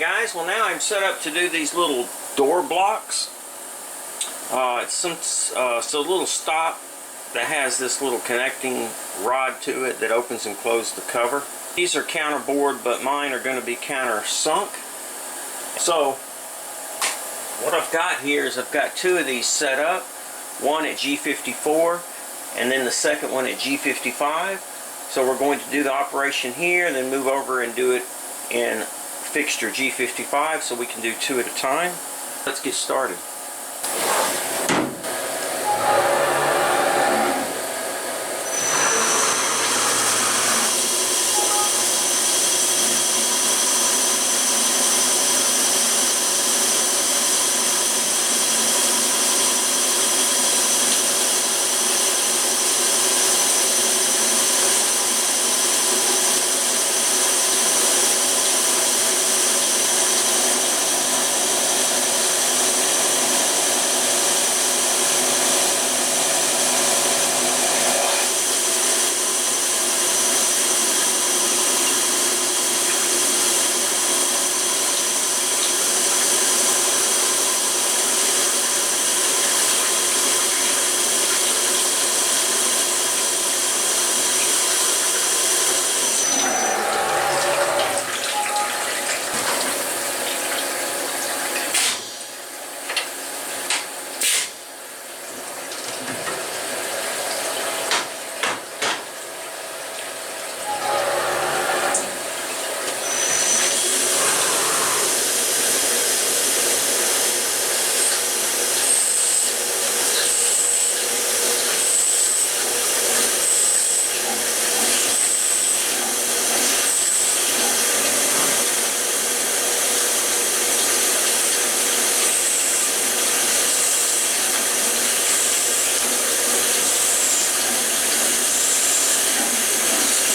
guys, well now I'm set up to do these little door blocks. It's a little stop that has this little connecting rod to it that opens and closes the cover. These are counterbored, but mine are going to be counter sunk. So what I've got here is I've got two of these set up, one at G54 and then the second one at G55. So we're going to do the operation here and then move over and do it in fixture G55 so we can do two at a time. Let's get started.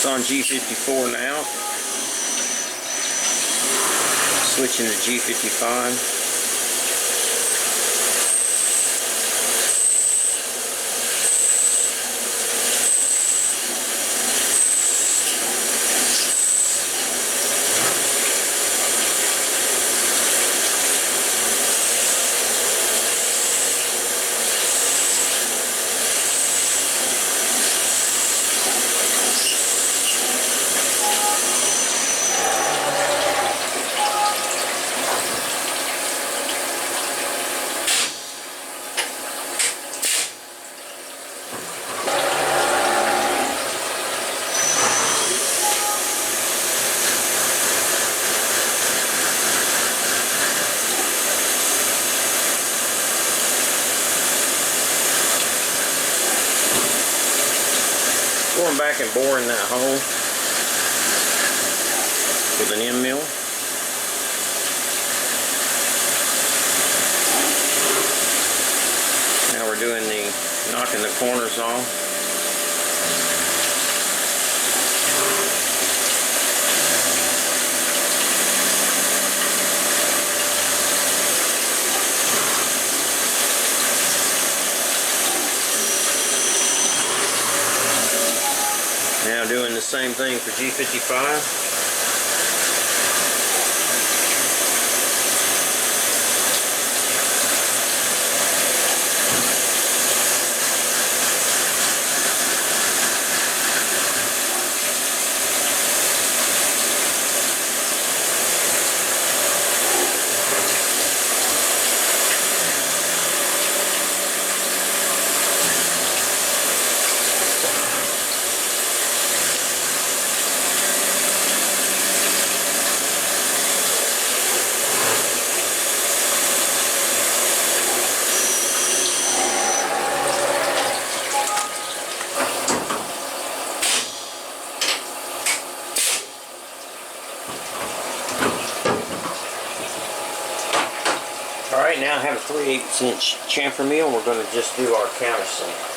On G54 now, switching to G55. Going back and boring that hole with an end mill. Now we're doing knocking the corners off. Now doing the same thing for G55. Alright, now I have a 3/8 inch chamfer mill, and we're going to just do our countersink.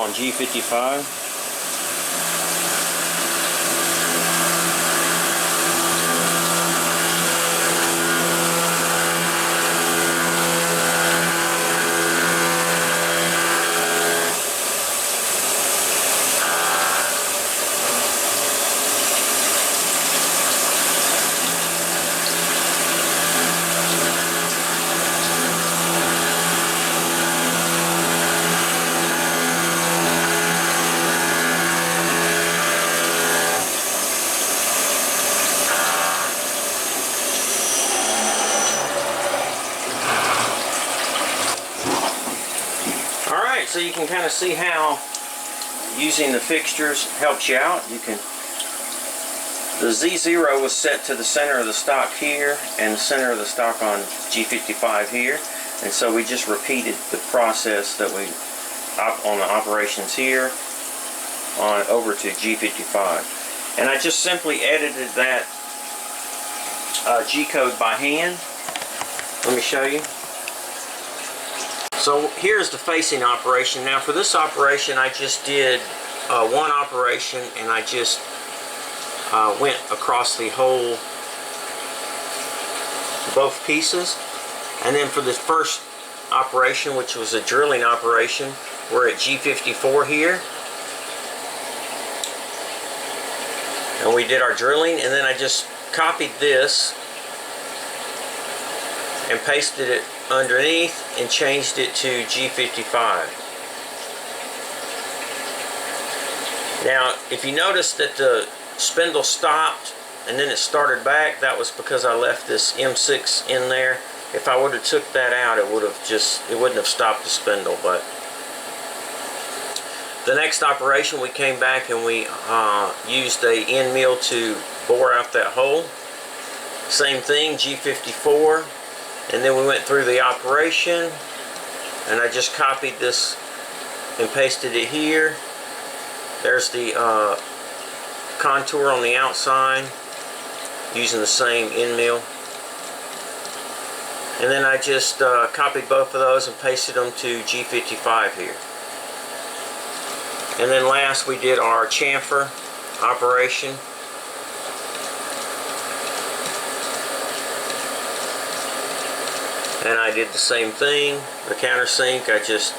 on G55. So you can kind of see how using the fixtures helps you out. You can, the Z0 was set to the center of the stock here and the center of the stock on G55 here, and so we just repeated the process that we on the operations here on over to G55, and I just simply edited that G code by hand. Let me show you. So here's the facing operation. Now for this operation I just did one operation, and I just went across the whole, both pieces. And then for this first operation, which was a drilling operation, we're at G54 here. And we did our drilling, and then I just copied this and pasted it underneath and changed it to G55. Now if you notice that the spindle stopped and then it started back, that was because I left this M6 in there. If I would have took that out, it would have just, it wouldn't have stopped the spindle. But the next operation, we came back and we used a end mill to bore out that hole. Same thing, G54. And then we went through the operation, and I just copied this and pasted it here. There's the contour on the outside using the same end mill. And then I just copied both of those and pasted them to G55 here. And then last we did our chamfer operation. And I did the same thing, the countersink. I just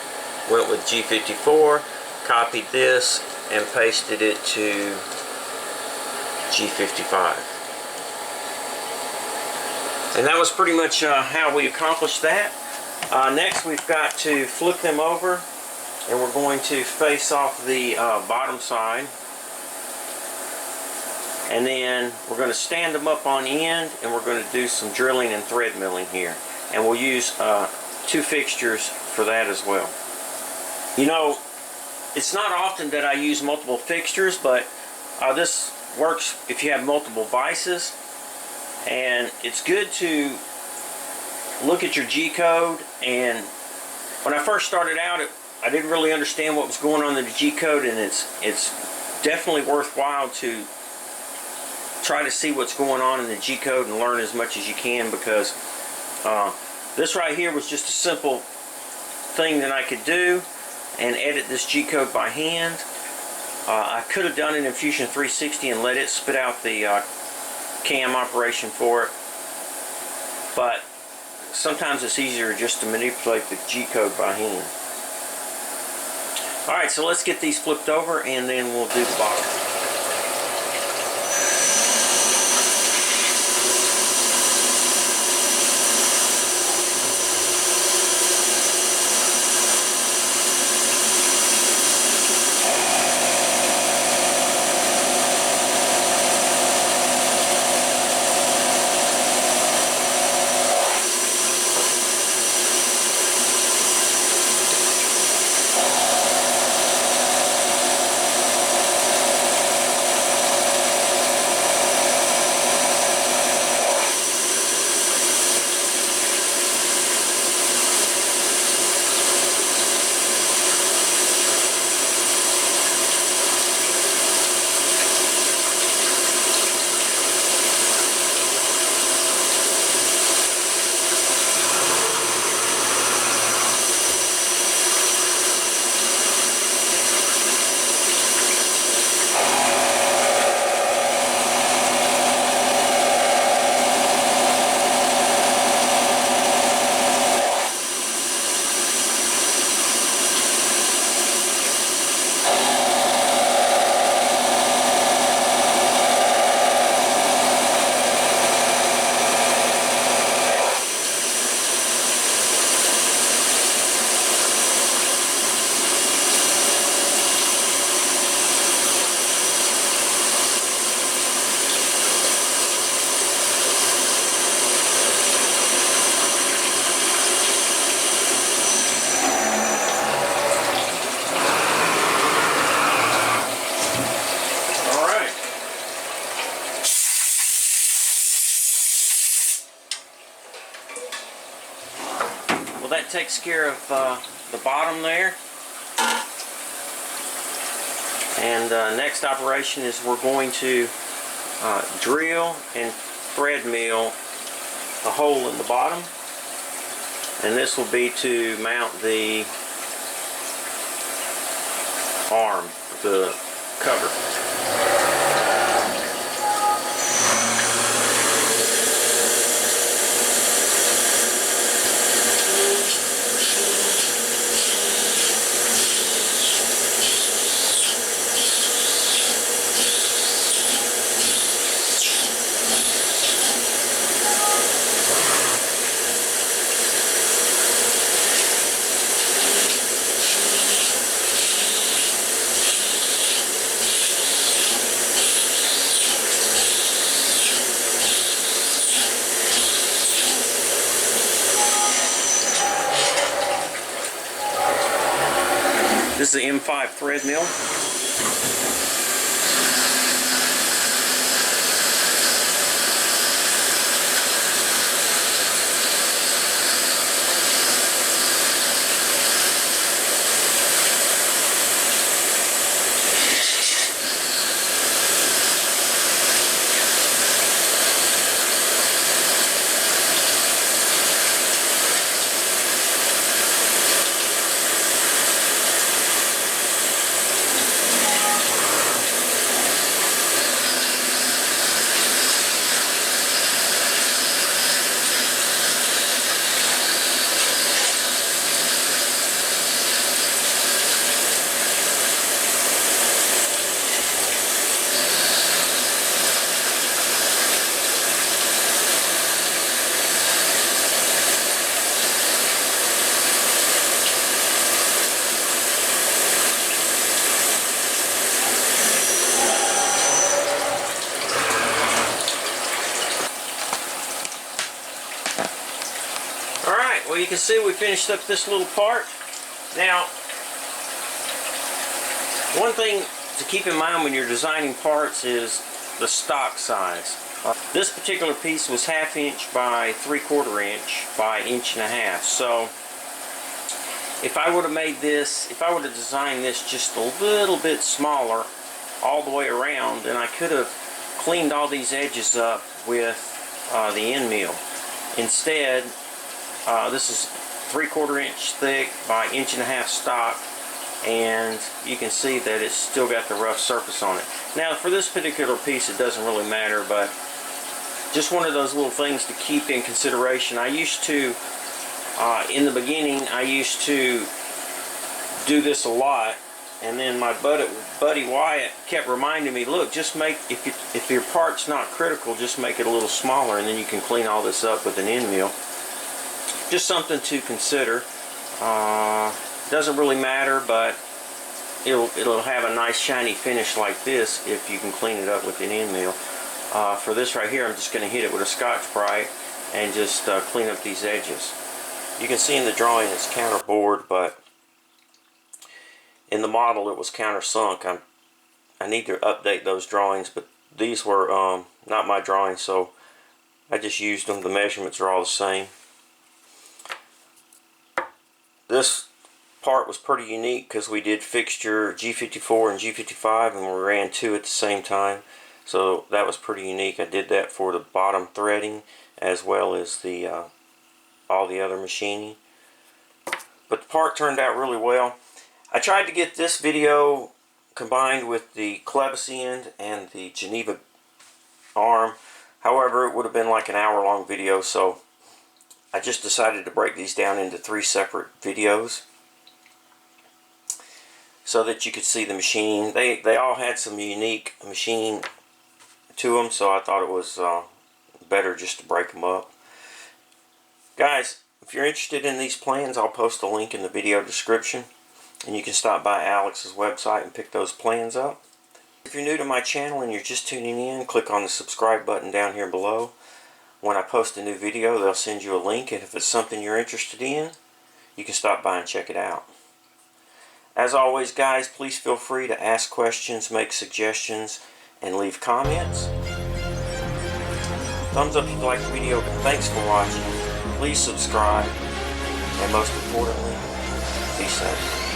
went with G54, copied this, and pasted it to G55. And that was pretty much how we accomplished that. Next we've got to flip them over, and we're going to face off the bottom side. And then we're going to stand them up on end, and we're going to do some drilling and thread milling here. And we'll use two fixtures for that as well. You know, it's not often that I use multiple fixtures, but this works if you have multiple vices. And it's good to look at your G code. And when I first started out, I didn't really understand what was going on in the G code, and it's definitely worthwhile to try to see what's going on in the G code and learn as much as you can, because this right here was just a simple thing that I could do and edit this G code by hand. I could have done it in Fusion 360 and let it spit out the cam operation for it, but sometimes it's easier just to manipulate the G code by hand. Alright, so let's get these flipped over and then we'll do the bottom. takes care of the bottom there. And next operation is we're going to drill and thread mill a hole in the bottom, and this will be to mount the arm, the cover. This is the M5 thread mill. Well, you can see we finished up this little part. Now, one thing to keep in mind when you're designing parts is the stock size. This particular piece was 1/2 inch by 3/4 inch by 1.5 inches. So, if I would have made this, if I would have designed this just a little bit smaller all the way around, then I could have cleaned all these edges up with the end mill. Instead, this is 3/4 inch thick by 1.5 inch stock, and you can see that it's still got the rough surface on it. Now for this particular piece it doesn't really matter, but just one of those little things to keep in consideration. I used to, in the beginning, I used to do this a lot, and then my buddy Wyatt kept reminding me, look, just make, if your part's not critical, just make it a little smaller, and then you can clean all this up with an end mill. Just something to consider. Doesn't really matter, but it'll have a nice shiny finish like this if you can clean it up with an end mill. For this right here, I'm just going to hit it with a Scotch-Brite and just clean up these edges. You can see in the drawing it's counterbored, but in the model it was countersunk. I need to update those drawings, but these were not my drawings, so I just used them. The measurements are all the same. This part was pretty unique because we did fixture G54 and G55, and we ran 2 at the same time, so that was pretty unique. I did that for the bottom threading as well as the all the other machining, but the part turned out really well. I tried to get this video combined with the clevis end and the Geneva arm. However, it would have been like an hour-long video, so I just decided to break these down into 3 separate videos so that you could see the machine. They all had some unique machine to them, so I thought it was better just to break them up. Guys, if you're interested in these plans, I'll post a link in the video description, and you can stop by Alex's website and pick those plans up. If you're new to my channel and you're just tuning in, click on the subscribe button down here below. When I post a new video, they'll send you a link, and if it's something you're interested in, you can stop by and check it out. As always, guys, please feel free to ask questions, make suggestions, and leave comments. Thumbs up if you like the video. Thanks for watching. Please subscribe, and most importantly, be safe.